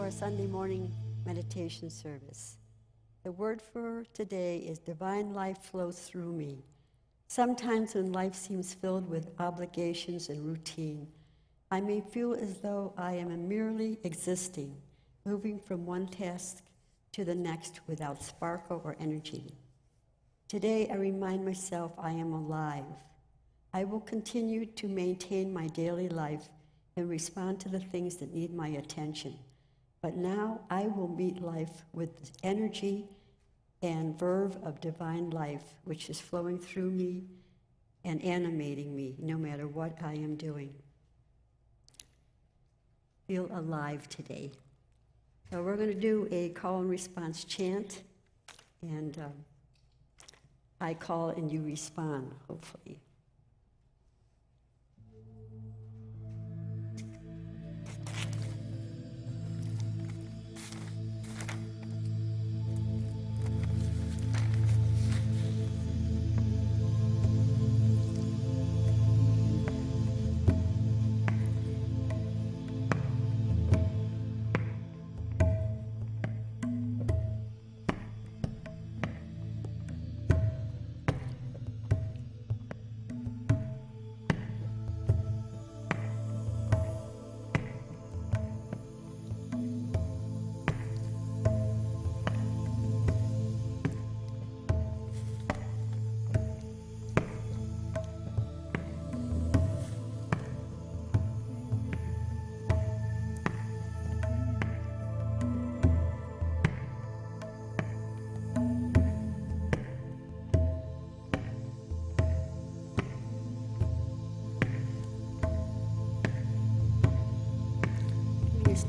our Sunday morning meditation service. The word for today is divine life flows through me. Sometimes when life seems filled with obligations and routine, I may feel as though I am merely existing, moving from one task to the next without sparkle or energy. Today I remind myself I am alive. I will continue to maintain my daily life and respond to the things that need my attention. But now I will meet life with the energy and verve of divine life, which is flowing through me and animating me, no matter what I am doing. Feel alive today. So we're going to do a call and response chant, and I call and you respond, hopefully.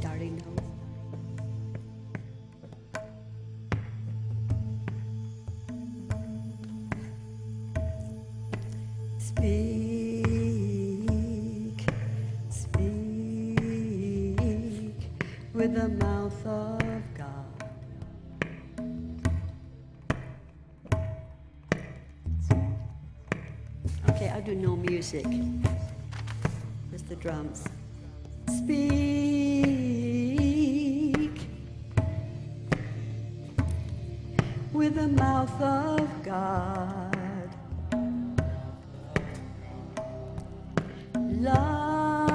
Starting now. Speak, speak with the mouth of God. Okay, I'll do no music, just the drums. Speak with the mouth of God. Love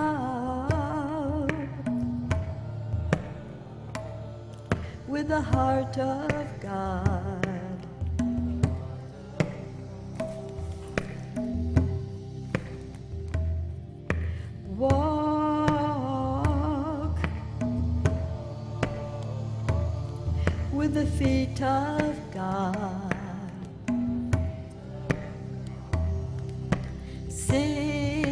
with the heart of God. Walk with the feet of God. Sing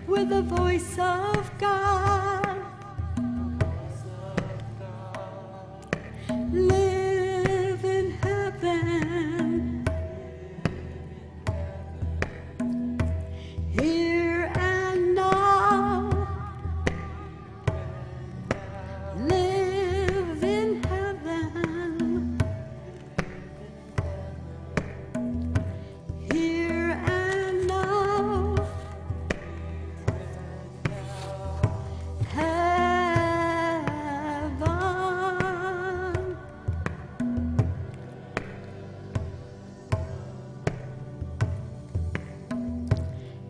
with the voice of God. Live in heaven. Here and now. Live in heaven. Here and now. Heaven.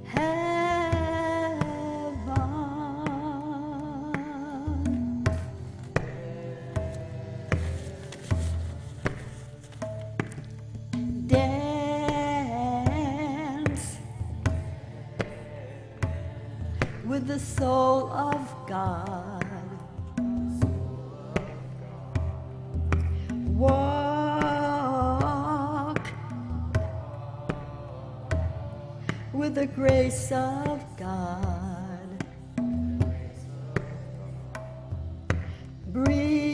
Heaven. Dance with the soul of God. Walk with the grace of God. Breathe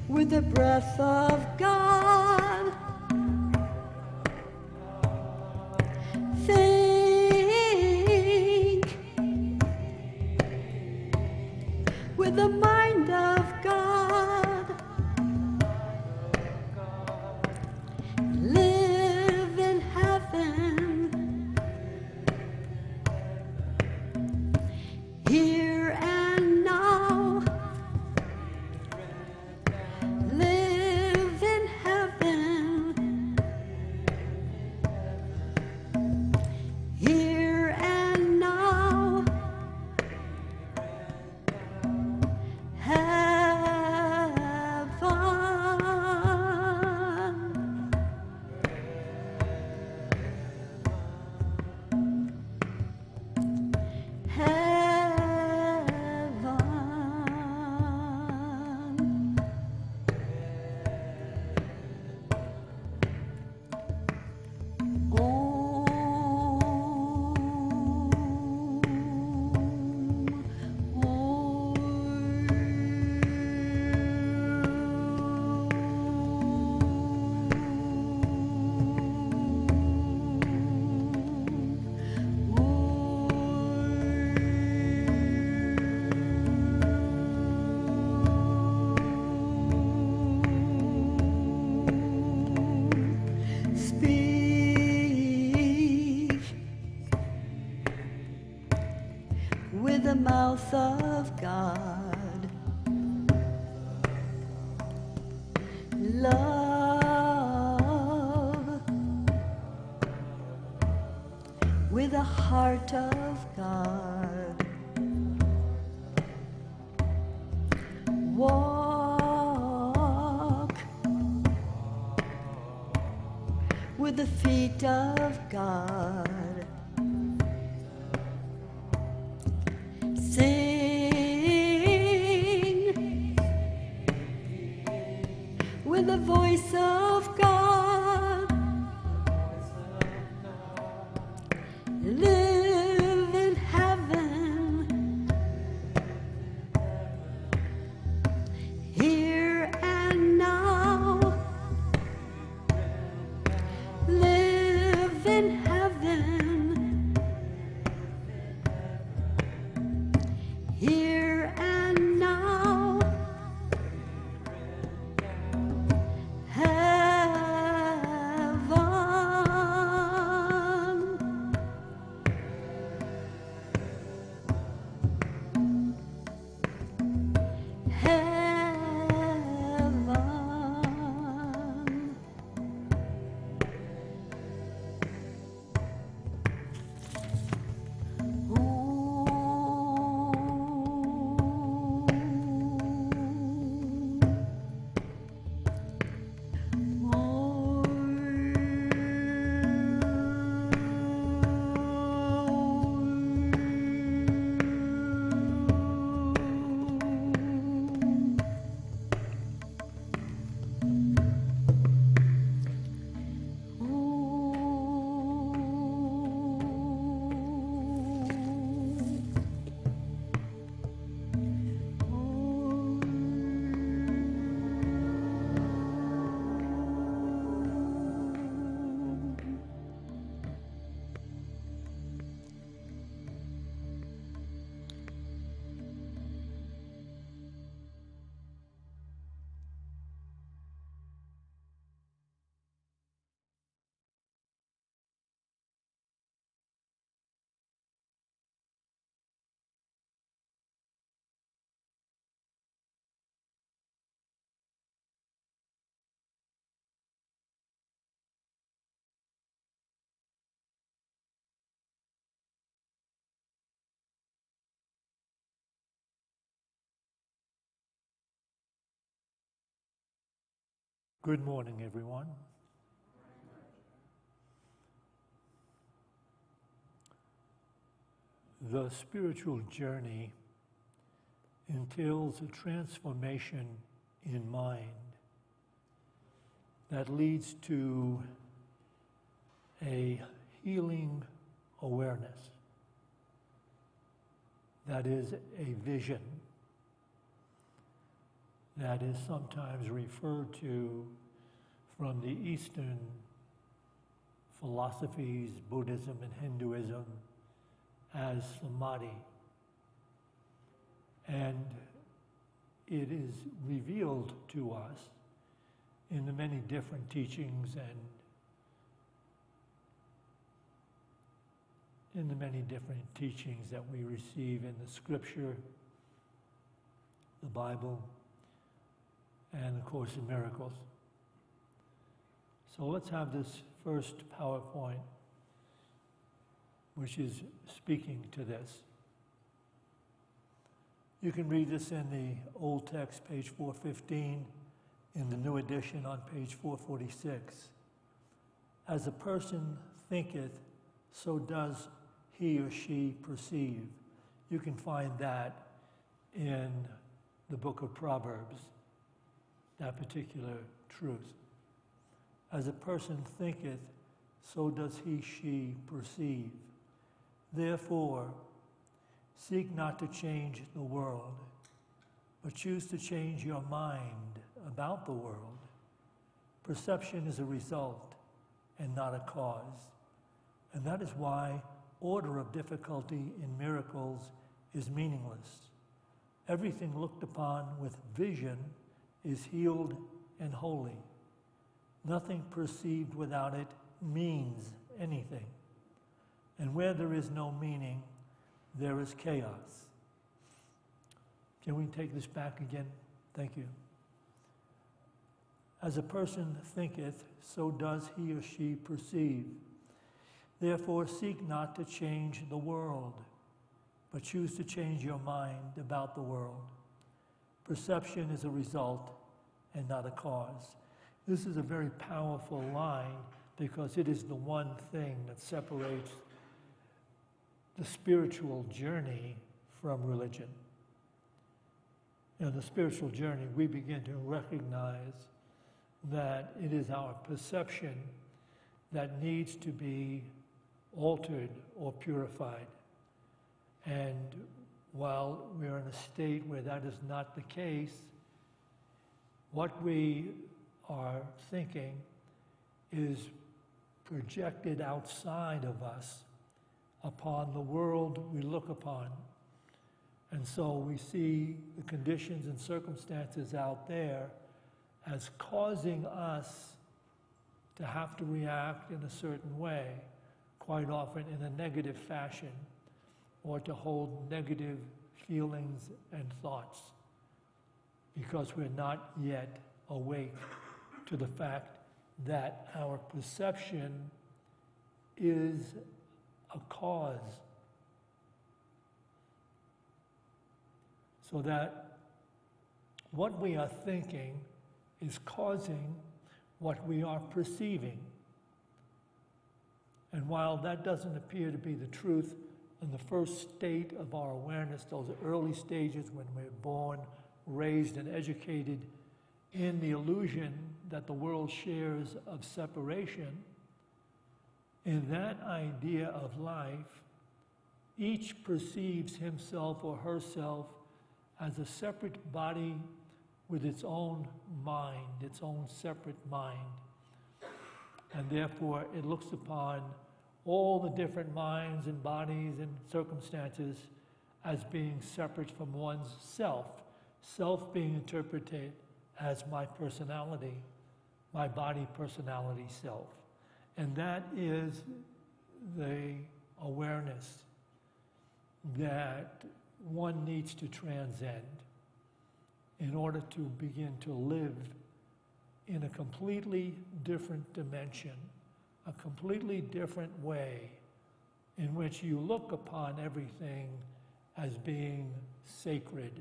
with the breath of God. Think with the mind of God. Live in heaven. truth of God, love with a heart of God, walk with the feet of God, sing with the voice of God, live in heaven, here and now, live in heaven, here and now, heaven, heaven. Good morning, everyone. The spiritual journey entails a transformation in mind that leads to a healing awareness that is a vision that is sometimes referred to from the Eastern philosophies, Buddhism and Hinduism, as samadhi. And it is revealed to us in the many different teachings and in the many different teachings that we receive in the scripture, the Bible, and the Course in Miracles. So let's have this first PowerPoint, which is speaking to this. You can read this in the old text, page 415, in the new edition on page 446. As a person thinketh, so does he or she perceive. You can find that in the book of Proverbs, that particular truth. As a person thinketh, so does he, she perceive. Therefore, seek not to change the world, but choose to change your mind about the world. Perception is a result and not a cause. And that is why order of difficulty in miracles is meaningless. Everything looked upon with vision is healed and holy. Nothing perceived without it means anything. And where there is no meaning, there is chaos. Can we take this back again? Thank you. As a person thinketh, so does he or she perceive. Therefore, seek not to change the world, but choose to change your mind about the world. Perception is a result and not a cause. This is a very powerful line because it is the one thing that separates the spiritual journey from religion. In the spiritual journey, we begin to recognize that it is our perception that needs to be altered or purified. And while we are in a state where that is not the case, what we are thinking is projected outside of us upon the world we look upon. And so we see the conditions and circumstances out there as causing us to have to react in a certain way, quite often in a negative fashion, or to hold negative feelings and thoughts, because we're not yet awake to the fact that our perception is a cause. So that what we are thinking is causing what we are perceiving. And while that doesn't appear to be the truth in the first state of our awareness, those early stages when we're born, raised, and educated in the illusion that the world shares of separation, in that idea of life, each perceives himself or herself as a separate body with its own mind, its own separate mind. And therefore, it looks upon all the different minds and bodies and circumstances as being separate from one's self. Self being interpreted as my personality, my body, personality, self. And that is the awareness that one needs to transcend in order to begin to live in a completely different dimension, a completely different way in which you look upon everything as being sacred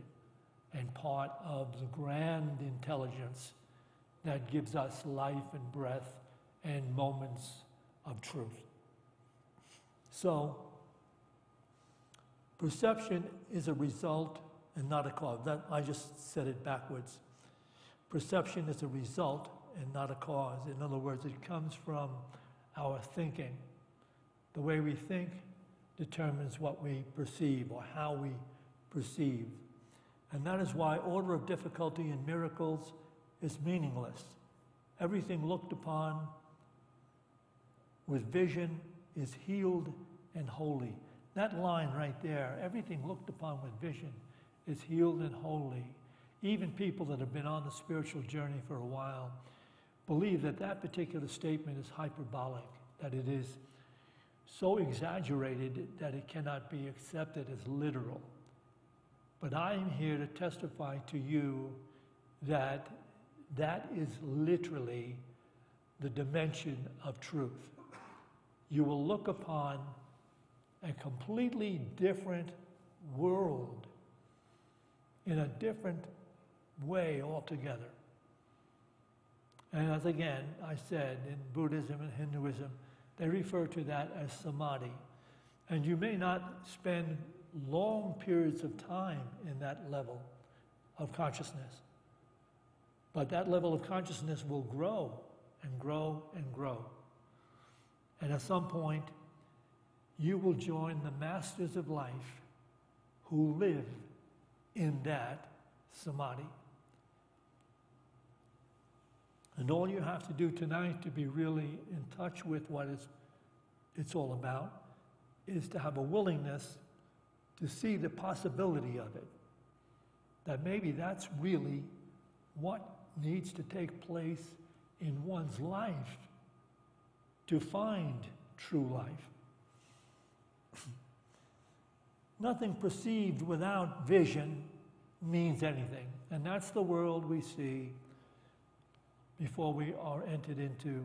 and part of the grand intelligence that gives us life and breath and moments of truth. So, perception is a result and not a cause. That, I just said it backwards. Perception is a result and not a cause. In other words, it comes from our thinking. The way we think determines what we perceive or how we perceive. And that is why order of difficulty in miracles is meaningless. Everything looked upon with vision is healed and holy. That line right there, everything looked upon with vision is healed and holy. Even people that have been on the spiritual journey for a while believe that that particular statement is hyperbolic, that it is so exaggerated that it cannot be accepted as literal. But I am here to testify to you that that is literally the dimension of truth. You will look upon a completely different world in a different way altogether. And as again, I said, in Buddhism and Hinduism, they refer to that as samadhi. And you may not spend long periods of time in that level of consciousness, but that level of consciousness will grow and grow and grow. And at some point, you will join the masters of life who live in that samadhi. And all you have to do tonight to be really in touch with what it's all about is to have a willingness to see the possibility of it. That maybe that's really what needs to take place in one's life to find true life. Nothing perceived without vision means anything. And that's the world we see before we are entered into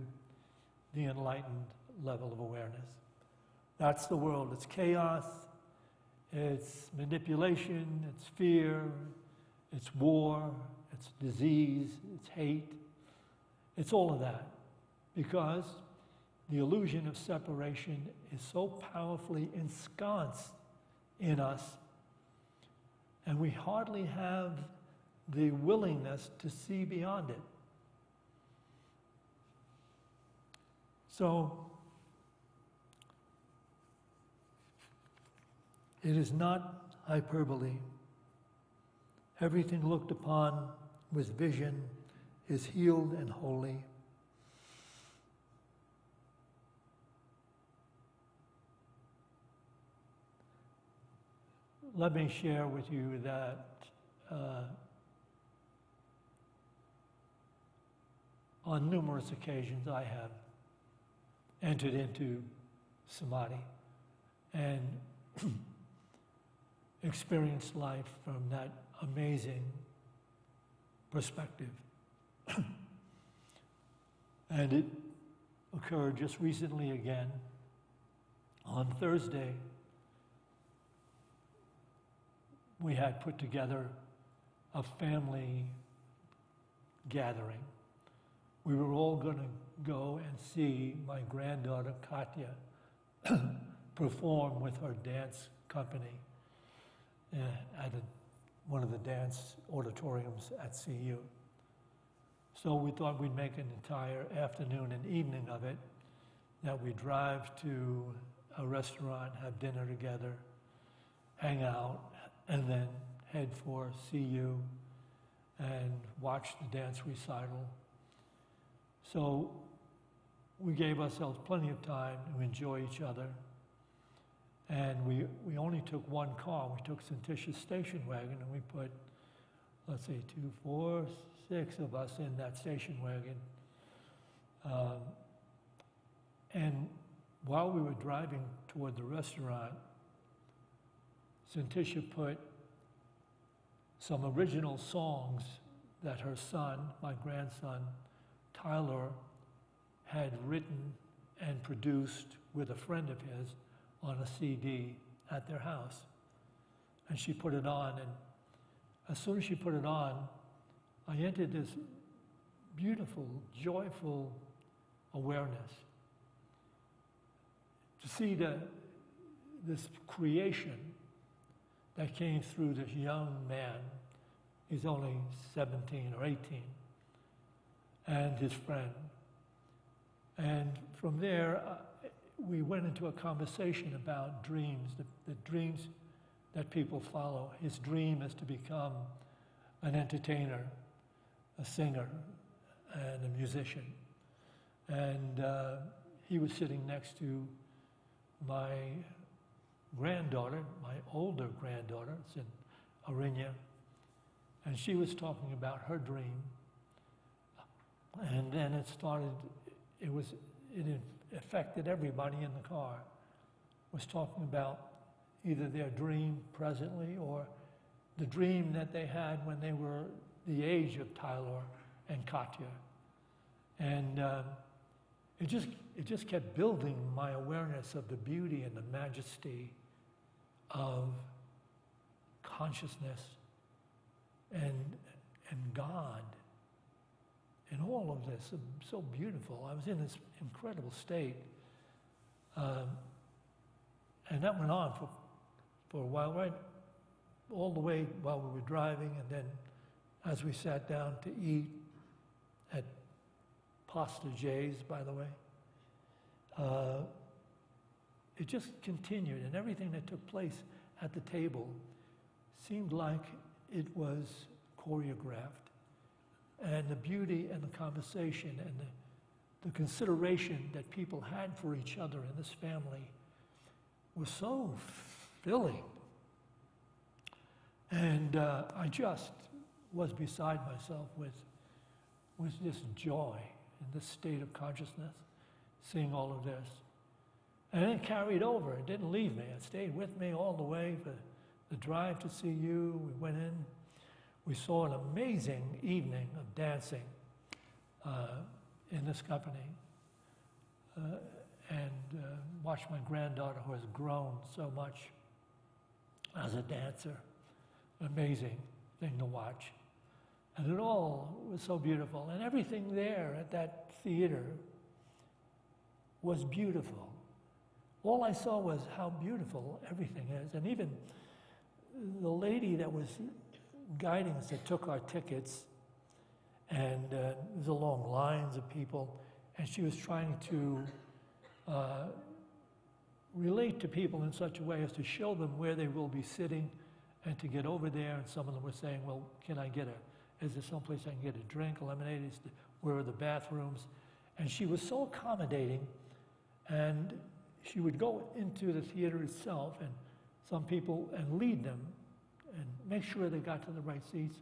the enlightened level of awareness. That's the world. It's chaos, it's manipulation, it's fear, it's war, it's disease, it's hate. It's all of that. Because the illusion of separation is so powerfully ensconced in us, and we hardly have the willingness to see beyond it. So, it is not hyperbole. Everything looked upon with vision is healed and holy. Let me share with you that on numerous occasions I have entered into samadhi and experienced life from that amazing perspective. And it occurred just recently again. On Thursday, we had put together a family gathering. We were all going to go and see my granddaughter Katya perform with her dance company at one of the dance auditoriums at CU. So we thought we'd make an entire afternoon and evening of it, that we'd drive to a restaurant, have dinner together, hang out, and then head for CU and watch the dance recital. So we gave ourselves plenty of time to enjoy each other. And we only took one car. We took Santisha's station wagon, and we put, let's say, 2, 4, 6 of us in that station wagon. And while we were driving toward the restaurant, Santisha put some original songs that her son, my grandson, Tyler, had written and produced with a friend of his on a CD at their house. And she put it on, and as soon as she put it on, I entered this beautiful, joyful awareness. To see this creation that came through this young man, he's only 17 or 18, and his friend. And from there, we went into a conversation about dreams, the dreams that people follow. His dream is to become an entertainer, a singer, and a musician. And he was sitting next to my granddaughter, my older granddaughter, it's in Arinya, and she was talking about her dream. And then it started, it affected everybody in the car. Was talking about either their dream presently or the dream that they had when they were the age of Tyler and Katya. And it just kept building my awareness of the beauty and the majesty of consciousness and God. And all of this, so beautiful. I was in this incredible state. And that went on for a while, right? All the way while we were driving, and then as we sat down to eat at Pasta J's, by the way, it just continued, and everything that took place at the table seemed like it was choreographed. And the beauty and the conversation and the consideration that people had for each other in this family was so filling. And I just was beside myself with this joy and this state of consciousness, seeing all of this. And it carried over. It didn't leave me. It stayed with me all the way for the drive to see you. We went in. we saw an amazing evening of dancing in this company, and watched my granddaughter, who has grown so much as a dancer. Amazing thing to watch. And it all was so beautiful. And everything there at that theater was beautiful. All I saw was how beautiful everything is. And even the lady that was guiding us, that took our tickets, and there was a long lines of people, and she was trying to relate to people in such a way as to show them where they will be sitting and to get over there. And some of them were saying, well, is there someplace I can get a drink, a lemonade? Where are the bathrooms? And she was so accommodating, and she would go into the theater itself and some people and lead them and make sure they got to the right seats.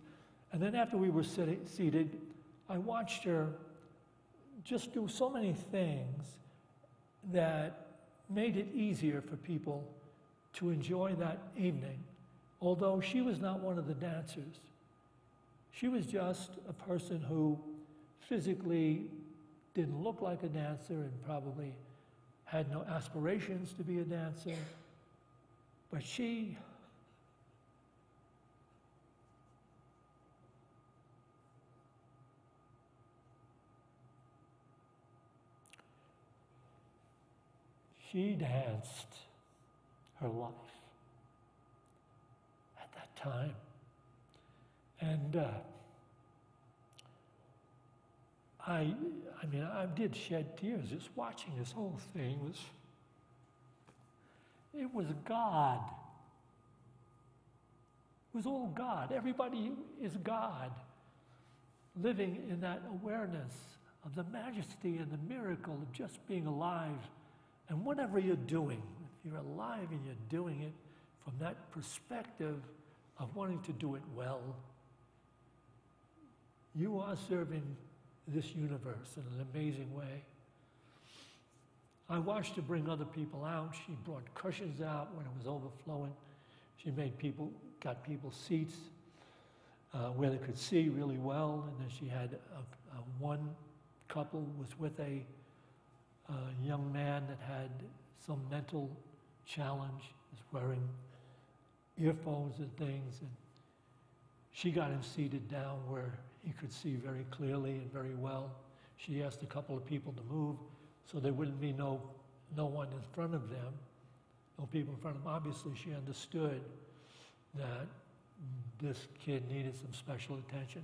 And then after we were seated, I watched her just do so many things that made it easier for people to enjoy that evening, although she was not one of the dancers. She was just a person who physically didn't look like a dancer and probably had no aspirations to be a dancer, but she danced her life at that time. And I did shed tears just watching this whole thing. It was God. It was all God. Everybody is God, living in that awareness of the majesty and the miracle of just being alive. And whatever you're doing, if you're alive and you're doing it from that perspective of wanting to do it well, you are serving this universe in an amazing way. I watched her bring other people out. She brought cushions out when it was overflowing. She got people seats where they could see really well. And then she had one couple was with a young man that had some mental challenge, was wearing earphones and things, and she got him seated down where he could see very clearly and very well. She asked a couple of people to move so there wouldn't be no one in front of them, no people in front of them. Obviously, she understood that this kid needed some special attention.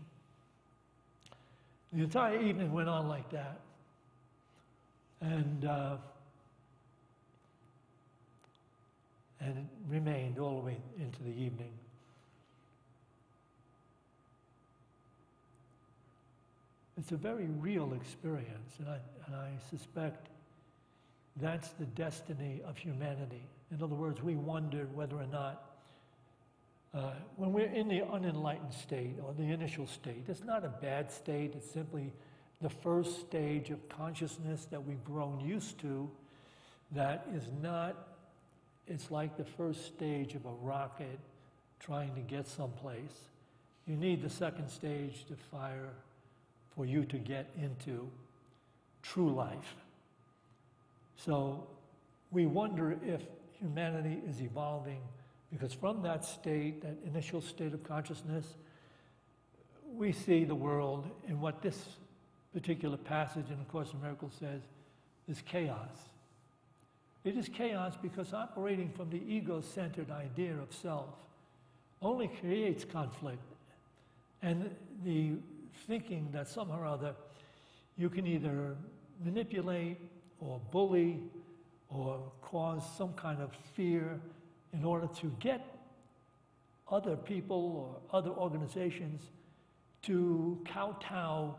The entire evening went on like that. And it remained all the way into the evening. It's a very real experience, and I suspect that's the destiny of humanity. In other words, we wonder whether or not, when we're in the unenlightened state, or the initial state, it's not a bad state, it's simply the first stage of consciousness that we've grown used to, that is not, it's like the first stage of a rocket trying to get someplace. You need the second stage to fire for you to get into true life. So we wonder if humanity is evolving, because from that state, that initial state of consciousness, we see the world in what this particular passage in the Course in Miracles says is chaos. It is chaos because operating from the ego-centered idea of self only creates conflict, and the thinking that somehow or other you can either manipulate or bully or cause some kind of fear in order to get other people or other organizations to kowtow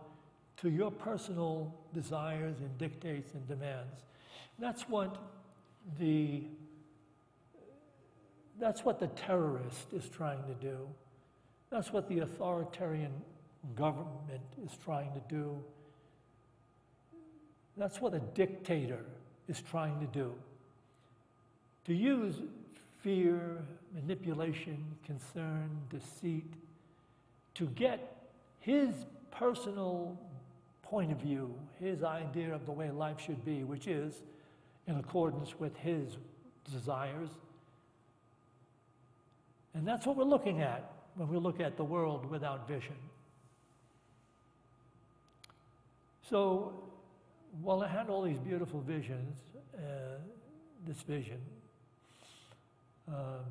to your personal desires and dictates and demands. That's what the terrorist is trying to do. That's what the authoritarian government is trying to do. That's what a dictator is trying to do. To use fear, manipulation, concern, deceit to get his personal point of view, his idea of the way life should be, which is in accordance with his desires. And that's what we're looking at when we look at the world without vision. So, while I had all these beautiful visions, this vision, the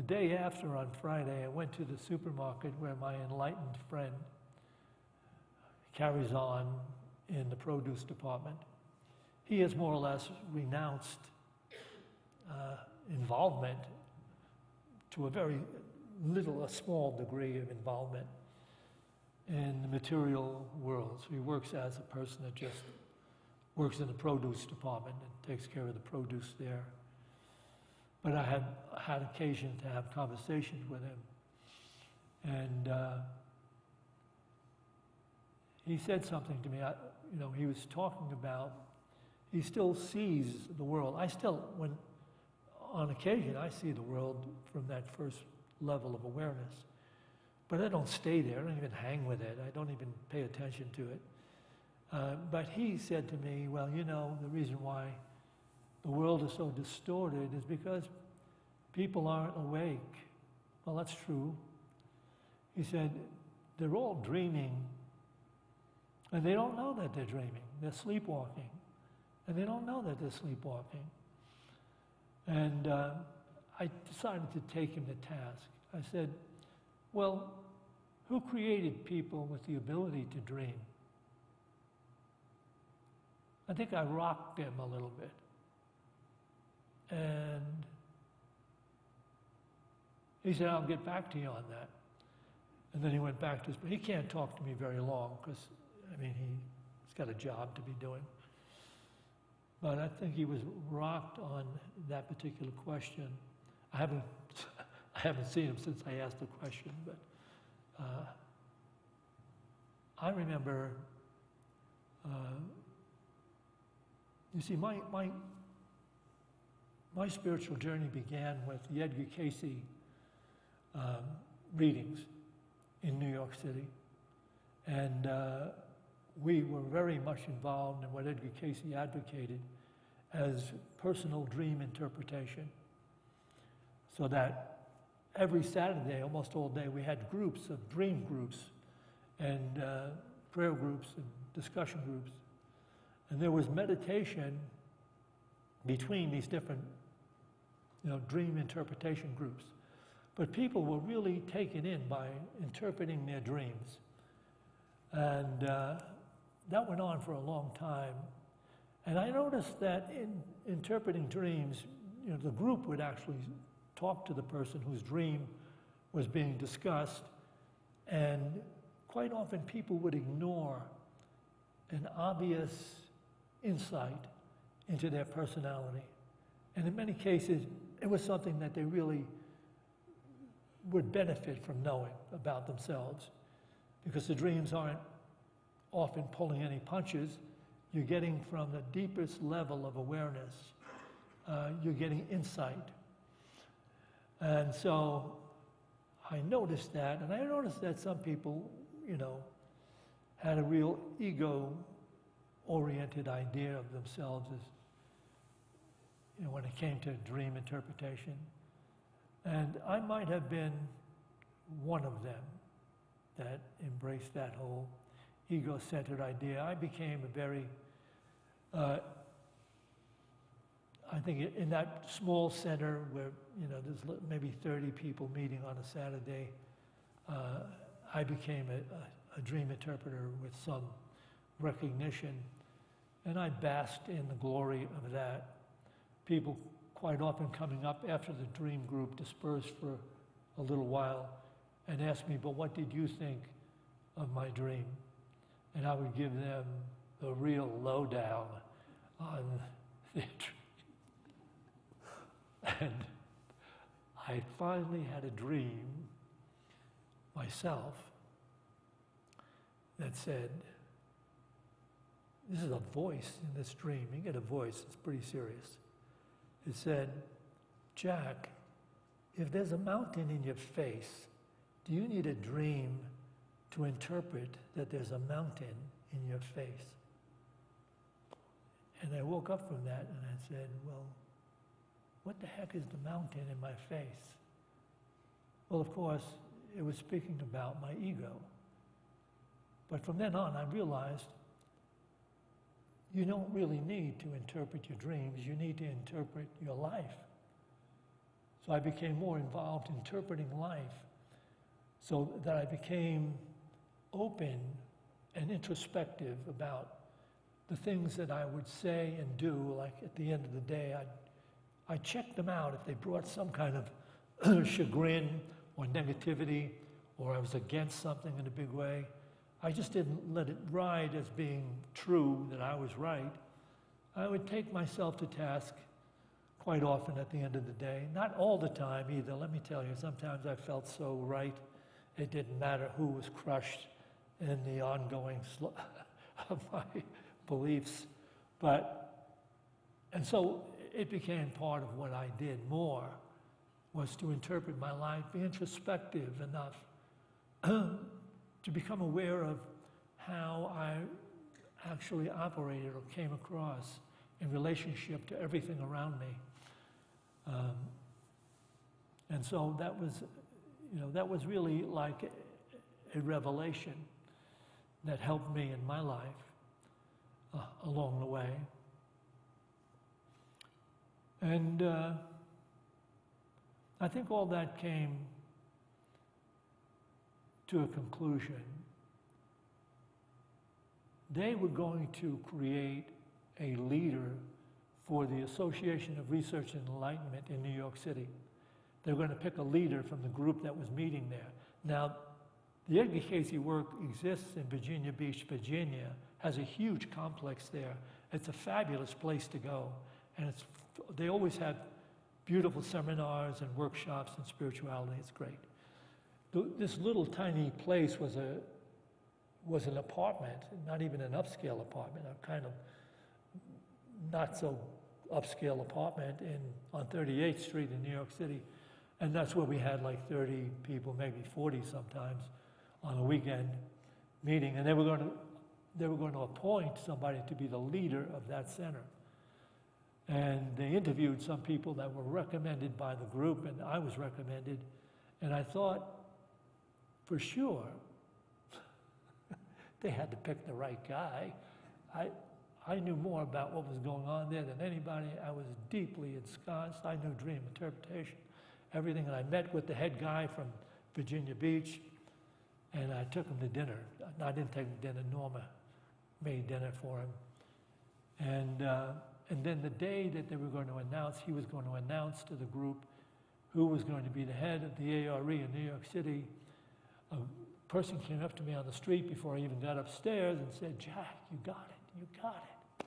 day after, on Friday, I went to the supermarket where my enlightened friend carries on in the produce department. He has more or less renounced involvement to a small degree of involvement in the material world. So he works as a person that just works in the produce department and takes care of the produce there. But I had occasion to have conversations with him. And he said something to me. He was talking about, he still sees the world. On occasion, I see the world from that first level of awareness. But I don't stay there. I don't even hang with it. I don't even pay attention to it. But he said to me, well, the reason why the world is so distorted is because people aren't awake. Well, that's true. He said, they're all dreaming, and they don't know that they're dreaming. They're sleepwalking, and they don't know that they're sleepwalking. And I decided to take him to task. I said, well, who created people with the ability to dream? I think I rocked him a little bit. And he said, I'll get back to you on that. And then he went back to he can't talk to me very long because, he's got a job to be doing. But I think he was rocked on that particular question. I haven't seen him since I asked the question, but I remember, you see, my spiritual journey began with the Edgar Cayce readings in New York City. And we were very much involved in what Edgar Cayce advocated as personal dream interpretation. So that every Saturday, almost all day, we had groups of dream groups and prayer groups and discussion groups. And there was meditation between these different dream interpretation groups. But people were really taken in by interpreting their dreams. And that went on for a long time. And I noticed that in interpreting dreams, the group would actually talk to the person whose dream was being discussed. And quite often people would ignore an obvious insight into their personality. And in many cases, it was something that they really would benefit from knowing about themselves, because the dreams aren't often pulling any punches. You're getting from the deepest level of awareness, you're getting insight. And so I noticed that, and I noticed that some people, had a real ego-oriented idea of themselves as, when it came to dream interpretation. And I might have been one of them that embraced that whole ego-centered idea. I became a very, I think in that small center where, there's maybe 30 people meeting on a Saturday, I became a dream interpreter with some recognition. And I basked in the glory of that. People quite often coming up after the dream group dispersed for a little while and asked me, but what did you think of my dream? And I would give them the real lowdown on their dream. And I finally had a dream myself that said, this is a voice in this dream. You get a voice, it's pretty serious. It said, Jack, if there's a mountain in your face do you need a dream to interpret that there's a mountain in your face? And I woke up from that and I said, well, what the heck is the mountain in my face? Well, of course, it was speaking about my ego. But from then on, I realized you don't really need to interpret your dreams. You need to interpret your life. So I became more involved interpreting life so that I became open and introspective about the things that I would say and do. Like at the end of the day, I checked them out if they brought some kind of chagrin or negativity, or I was against something in a big way. I just didn't let it ride as being true that I was right. I would take myself to task quite often at the end of the day. Not all the time either, let me tell you. Sometimes I felt so right, it didn't matter who was crushed in the ongoing of my beliefs. And so it became part of what I did more, was to interpret my life, be introspective enough to become aware of how I actually operated or came across in relationship to everything around me. And so that was really like a revelation that helped me in my life along the way. And I think all that came to a conclusion. They were going to create a leader for the Association of Research and Enlightenment in New York City. They were going to pick a leader from the group that was meeting there. Now, the Edgar Cayce work exists in Virginia Beach, Virginia, has a huge complex there. It's a fabulous place to go. And they always have beautiful seminars and workshops and spirituality. It's great. This little tiny place was an apartment, not even an upscale apartment, a kind of not so upscale apartment on 38th Street in New York City. And that's where we had like 30 people, maybe 40 sometimes, on a weekend meeting. And they were going to appoint somebody to be the leader of that center. And they interviewed some people that were recommended by the group, and I was recommended. And I thought, for sure, they had to pick the right guy. I knew more about what was going on there than anybody. I was deeply ensconced. I knew dream interpretation, everything. And I met with the head guy from Virginia Beach, and I took him to dinner. I didn't take him to dinner. Norma made dinner for him. And then the day that they were going to announce, he was going to announce to the group who was going to be the head of the ARE in New York City. A person came up to me on the street before I even got upstairs and said, "Jack, you got it, you got it."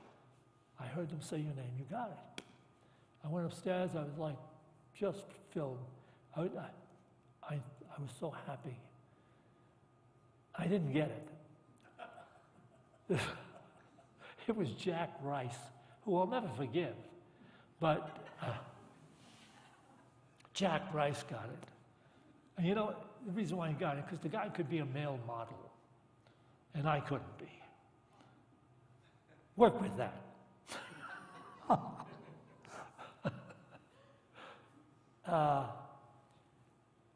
I heard them say your name, "You got it." I went upstairs, I was like just filled. I was so happy. I didn't get it. It was Jack Rice, who I'll never forgive, but Jack Rice got it. And you know, the reason why he got it, because the guy could be a male model, and I couldn't be. Work with that.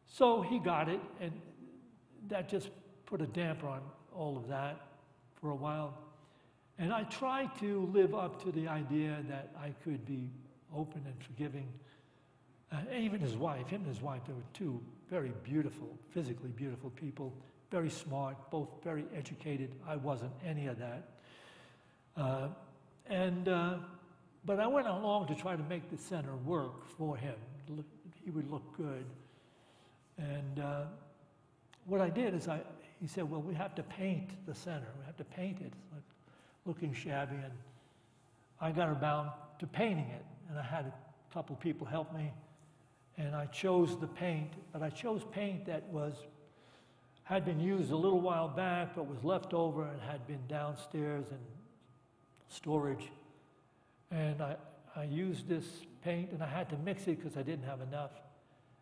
So he got it, and that just put a damper on all of that for a while. And I tried to live up to the idea that I could be open and forgiving. Even his wife, him and his wife, they were two very beautiful, physically beautiful people, very smart, both very educated. I wasn't any of that. But I went along to try to make the center work for him. He would look good. And what I did is he said, well, we have to paint the center. We have to paint it. It's like looking shabby. And I got around to painting it. And I had a couple people help me. And I chose the paint, but I chose paint that had been used a little while back, but was left over and had been downstairs in storage. And I used this paint, and I had to mix it because I didn't have enough.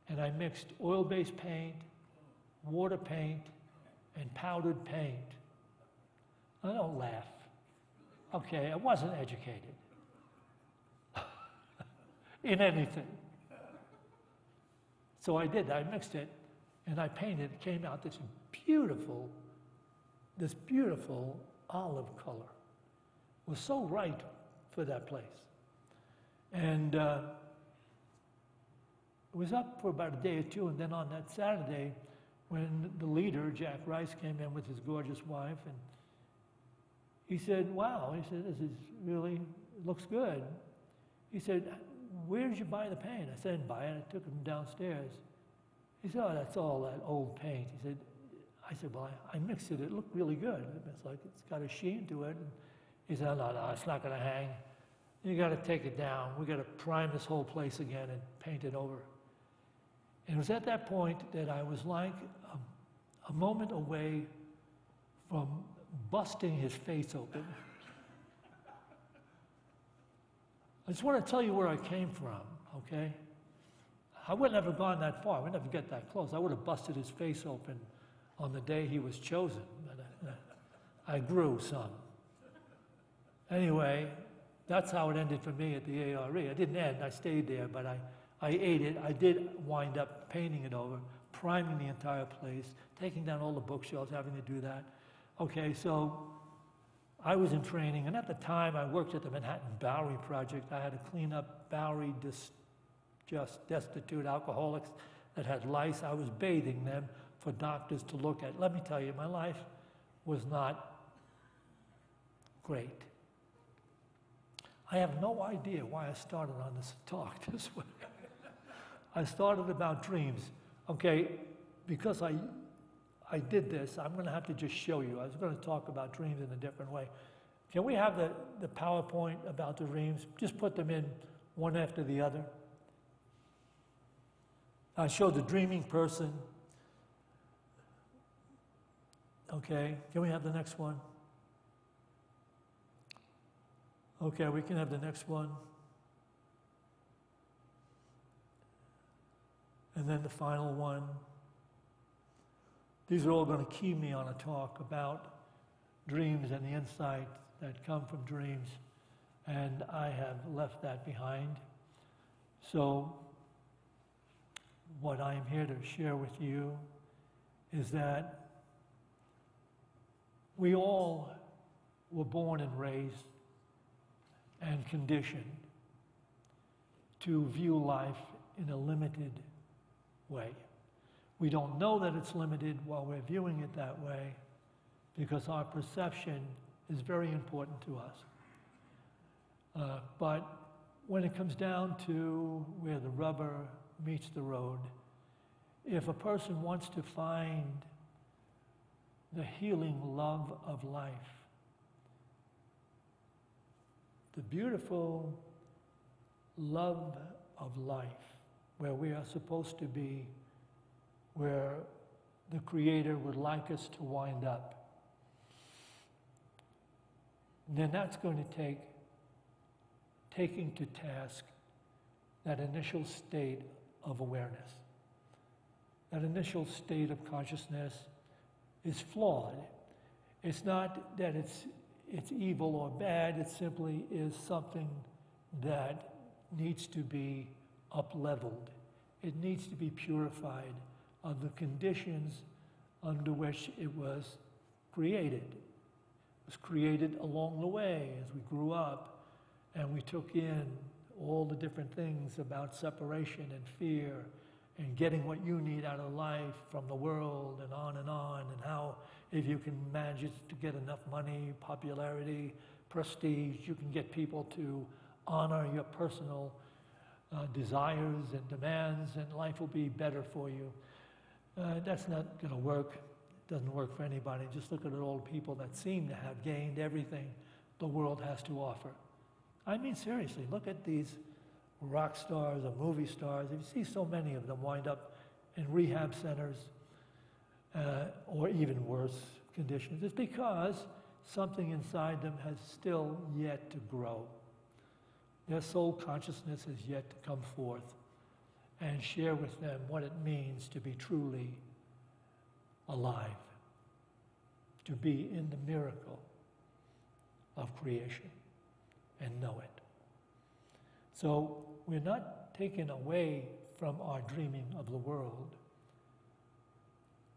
And I mixed oil-based paint water paint, and powdered paint. I don't laugh. Okay, I wasn't educated in anything. So I did, I mixed it, and I painted. It came out this beautiful olive color. It was so right for that place. And it was up for about a day or two, and then on that Saturday, when the leader, Jack Rice, came in with his gorgeous wife, and he said, wow, he said, this is really, looks good. He said, where did you buy the paint? I said, I didn't buy it, I took it from downstairs. He said, oh, that's all that old paint. I said, well, I mixed it, it looked really good. It's like, it's got a sheen to it. And he said, no, it's not gonna hang. You gotta take it down. We gotta prime this whole place again and paint it over. And it was at that point that I was like a moment away from busting his face open. I just want to tell you where I came from, okay? I wouldn't have gone that far. I would never get that close. I would have busted his face open on the day he was chosen. But I grew some. Anyway, that's how it ended for me at the ARE. I didn't end. I stayed there, but I ate it. I did wind up painting it over, priming the entire place, taking down all the bookshelves, having to do that. Okay, so I was in training, and at the time I worked at the Manhattan Bowery Project. I had to clean up Bowery just destitute alcoholics that had lice. I was bathing them for doctors to look at. Let me tell you, my life was not great. I have no idea why I started on this talk this way. I started about dreams. Okay, because I did this, I'm going to have to just show you. I was going to talk about dreams in a different way. Can we have the PowerPoint about the dreams? Just put them in one after the other. I showed the dreaming person. Okay, can we have the next one? Okay, we can have the next one. And then the final one. These are all going to key me on a talk about dreams and the insight that come from dreams. And I have left that behind. So what I am here to share with you is that we all were born and raised and conditioned to view life in a limited way. We don't know that it's limited while we're viewing it that way because our perception is very important to us. But when it comes down to where the rubber meets the road, if a person wants to find the healing love of life, the beautiful love of life, where we are supposed to be, where the Creator would like us to wind up, then that's going to take taking to task that initial state of awareness. That initial state of consciousness is flawed. It's not that it's evil or bad, it simply is something that needs to be up-leveled. It needs to be purified of the conditions under which it was created. It was created along the way as we grew up and we took in all the different things about separation and fear and getting what you need out of life from the world and and how if you can manage to get enough money, popularity, prestige, you can get people to honor your personal desires and demands, and life will be better for you. That's not going to work. It doesn't work for anybody. Just look at all the people that seem to have gained everything the world has to offer. I mean, seriously, look at these rock stars or movie stars. If you see so many of them wind up in rehab centers or even worse conditions, it's because something inside them has still yet to grow. Their soul consciousness has yet to come forth and share with them what it means to be truly alive, to be in the miracle of creation and know it. So we're not taken away from our dreaming of the world.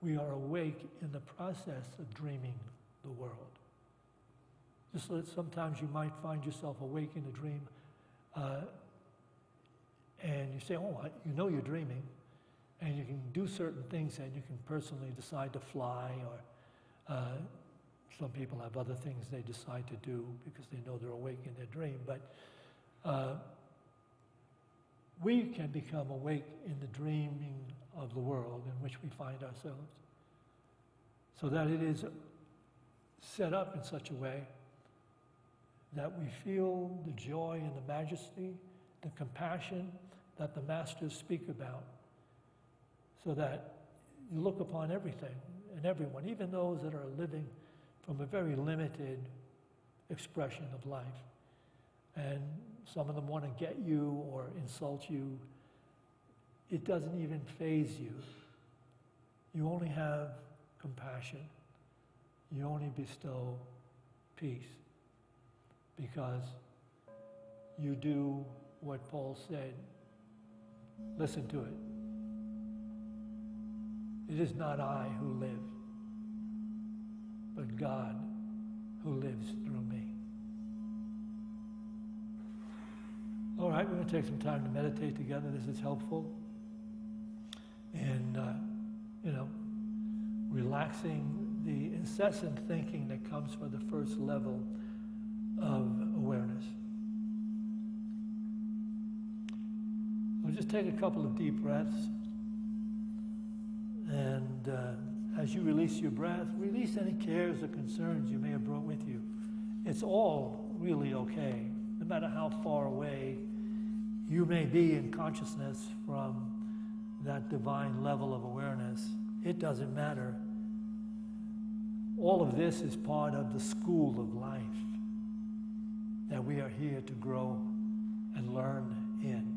We are awake in the process of dreaming the world. Just that sometimes you might find yourself awake in a dream and you say, oh, you know you're dreaming, and you can do certain things, and you can personally decide to fly, or some people have other things they decide to do because they know they're awake in their dream. But we can become awake in the dreaming of the world in which we find ourselves, so that it is set up in such a way that we feel the joy and the majesty, the compassion that the masters speak about, so that you look upon everything and everyone, even those that are living from a very limited expression of life. And some of them want to get you or insult you. It doesn't even faze you. You only have compassion. You only bestow peace, because you do what Paul said. Listen to it. It is not I who live, but God who lives through me. All right, we're going to take some time to meditate together. This is helpful. And, relaxing the incessant thinking that comes for the first level of awareness. We'll just take a couple of deep breaths. And as you release your breath, release any cares or concerns you may have brought with you. It's all really okay, no matter how far away you may be in consciousness from that divine level of awareness. It doesn't matter. All of this is part of the school of life that we are here to grow and learn in.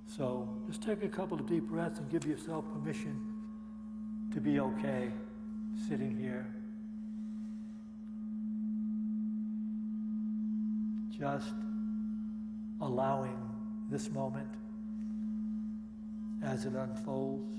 So just take a couple of deep breaths and give yourself permission to be okay sitting here. Just allowing this moment as it unfolds.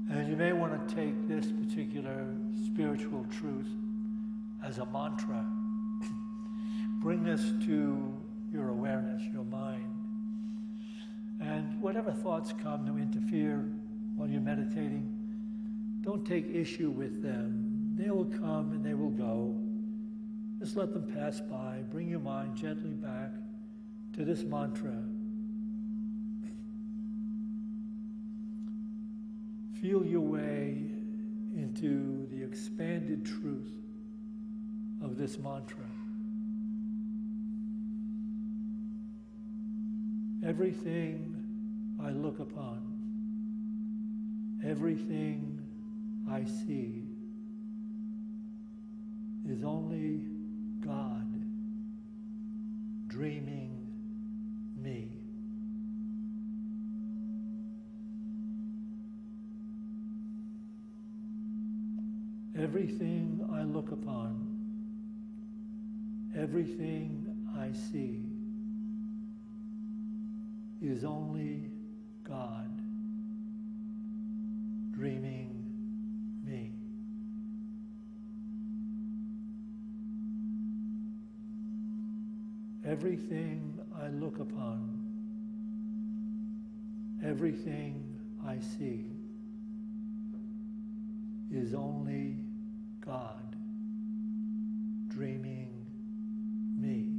And you may want to take this particular spiritual truth as a mantra. Bring this to your awareness, your mind. And whatever thoughts come to interfere while you're meditating, don't take issue with them. They will come and they will go. Just let them pass by. Bring your mind gently back to this mantra. Feel your way into the expanded truth of this mantra. Everything I look upon, everything I see is only God dreaming me. Everything I look upon, everything I see is only God dreaming me. Everything I look upon, everything I see is only God dreaming me.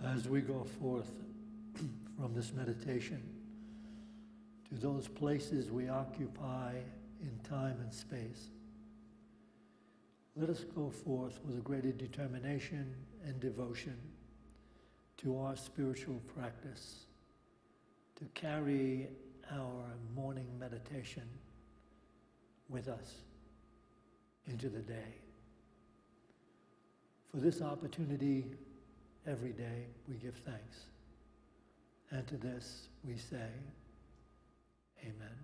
as we go forth from this meditation to those places we occupy in time and space, let us go forth with a greater determination and devotion to our spiritual practice, to carry our morning meditation with us into the day. For this opportunity, every day we give thanks. And to this we say, Amen.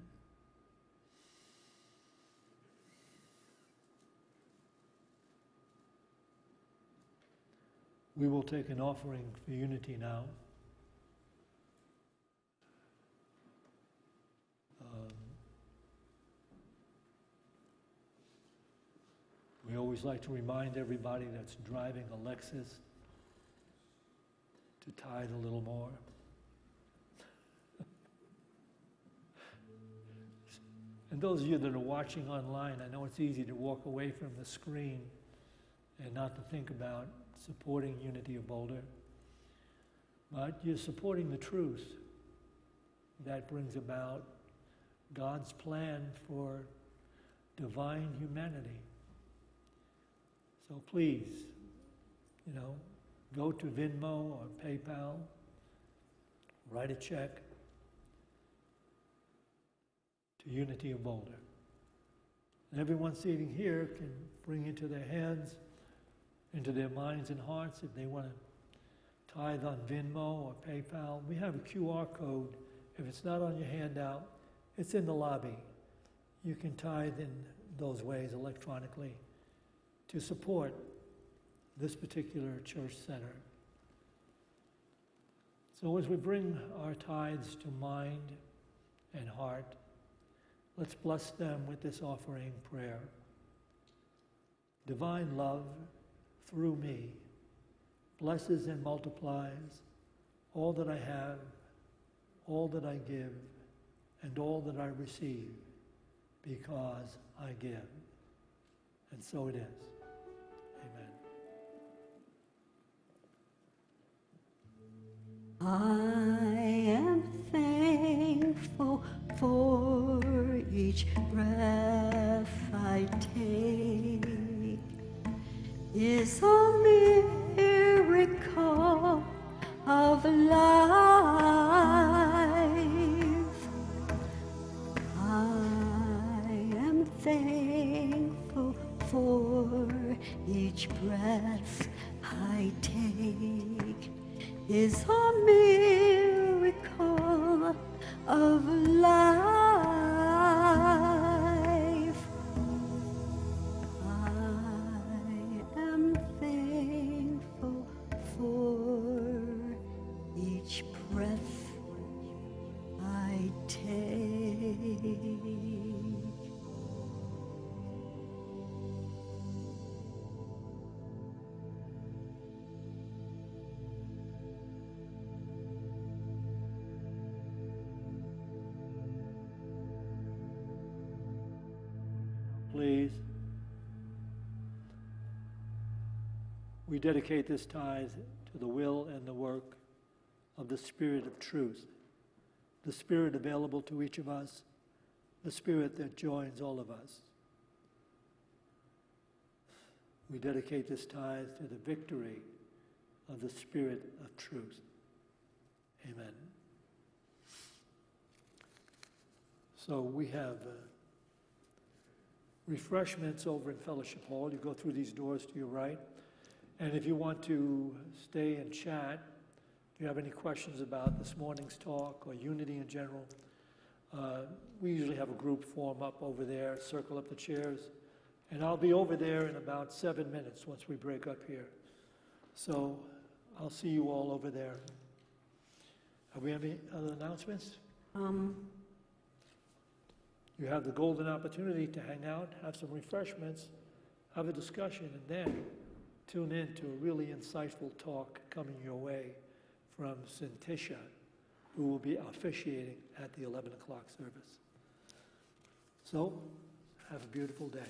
We will take an offering for unity now. We always like to remind everybody that's driving a Lexus to tithe a little more. And those of you that are watching online, I know it's easy to walk away from the screen and not to think about supporting Unity of Boulder. But you're supporting the truth that brings about God's plan for divine humanity. So please, go to Venmo or PayPal, write a check to Unity of Boulder. And everyone sitting here can bring into their hands, into their minds and hearts, if they want to tithe on Venmo or PayPal. We have a QR code. If it's not on your handout, it's in the lobby. You can tithe in those ways electronically to support this particular church center. So as we bring our tithes to mind and heart, let's bless them with this offering prayer. Divine love, through me, blesses and multiplies all that I have, all that I give, and all that I receive, because I give. And so it is. Amen. I am thankful for each breath I take. Is a miracle of life. I am thankful for each breath I take. Is a miracle of life. I am thankful for each breath I take. Please. We dedicate this tithe to the will and the work of the Spirit of truth, the Spirit available to each of us, the Spirit that joins all of us. We dedicate this tithe to the victory of the Spirit of truth. Amen. So we have refreshments over in Fellowship Hall. You go through these doors to your right. And if you want to stay and chat, if you have any questions about this morning's talk or unity in general, we usually have a group form up over there, circle up the chairs. And I'll be over there in about 7 minutes once we break up here. So I'll see you all over there. Have we any other announcements? You have the golden opportunity to hang out, have some refreshments, have a discussion, and then tune in to a really insightful talk coming your way from Cintisha, who will be officiating at the 11 o'clock service. So, have a beautiful day.